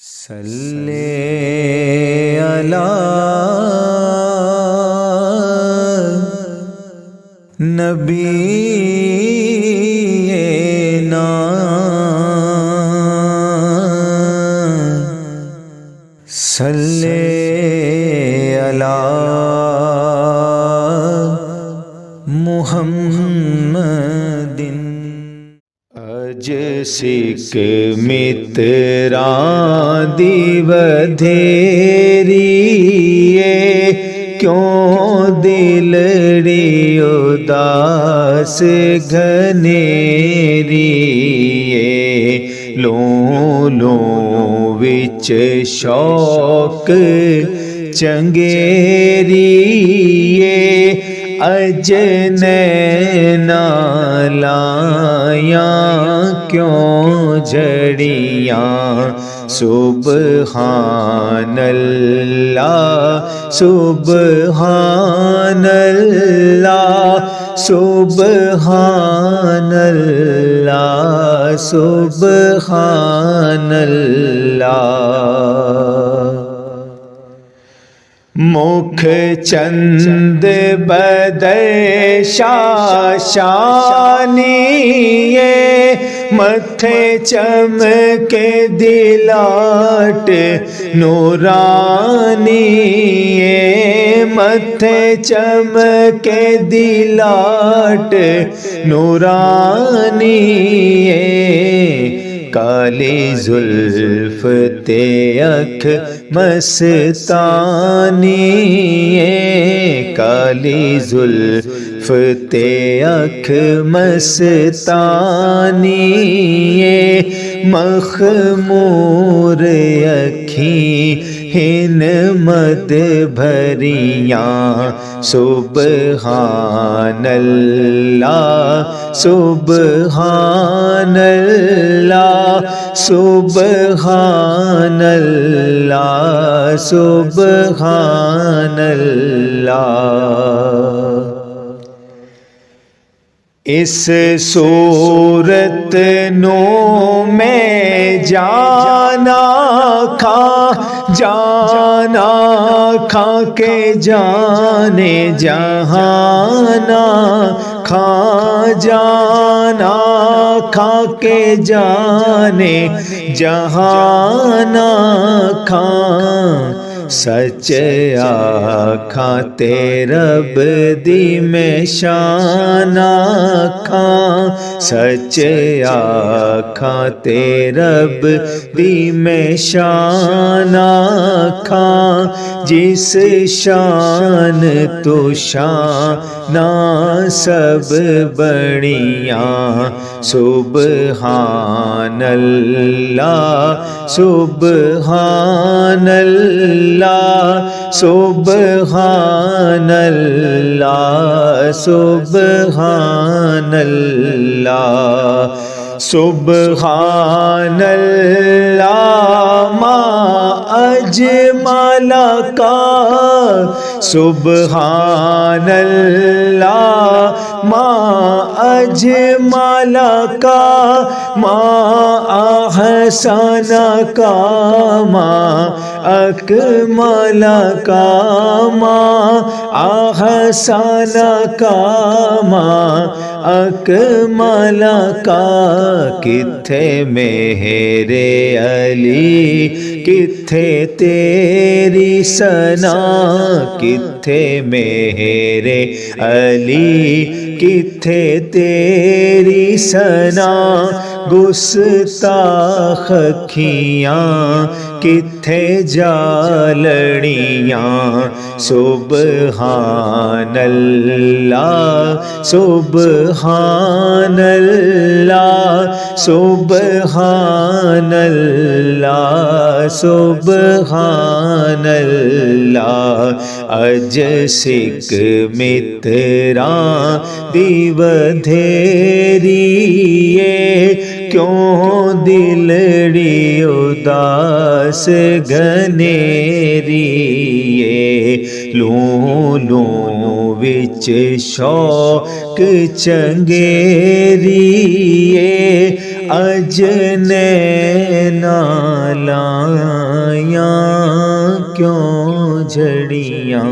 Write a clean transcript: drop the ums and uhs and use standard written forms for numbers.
صلی علی نبینا صلی علی محمد اج سکھ متراں دی ودھیری کیوں دلڑی اداس گھنیری لوں لوں وچ شوق چنگیری اج نینا لایاں کیوں جھڑیاں سبحان اللہ سبحان اللہ سبحان اللہ سبحان اللہ مکھ چند بدر شاشانی متھے چمک دلاٹ نورانی متھے چمک دلاٹ نورانی کالی زلف تے اکھ مستانی کالی زلف تے اکھ مستانی مخمور اکھیں ہن مد بھریاں سبحان اللہ سبحان اللہ سبحان اللہ سبحان اللہ اس صورت نو میں جانا کھا کے جانے جہانا کھا جانا کھا کے جانے جہانا کھا سچ آکھاں تے رب دی میں شان آکھاں سچ آکھاں تے رب دی میں شان آکھاں جس شان تو شان سب بڑیاں سبحان اللہ سبحان اللہ سبحان اللہ سبحان اللہ سبحان اللہ ما اجمل کا سبحان اللہ ما اجمل کا ما احسن کا ما اکمل کا ما احسن کا ما اکمل کا کتھے میرے علی کتھے تیری ثنا کتھے میرے علی کتھے تیری ثنا گستاخ اکھیاں کتھے جالڑیاں سبحان اللہ سبحان اللہ سبحان اللہ سبحان اللہ اج سکھ متراں دی ودھیری کیوں دلڑی اداس گھنیری لولوں وچ شوق چنگیریے اج نینا لایاں کیوں جھڑیاں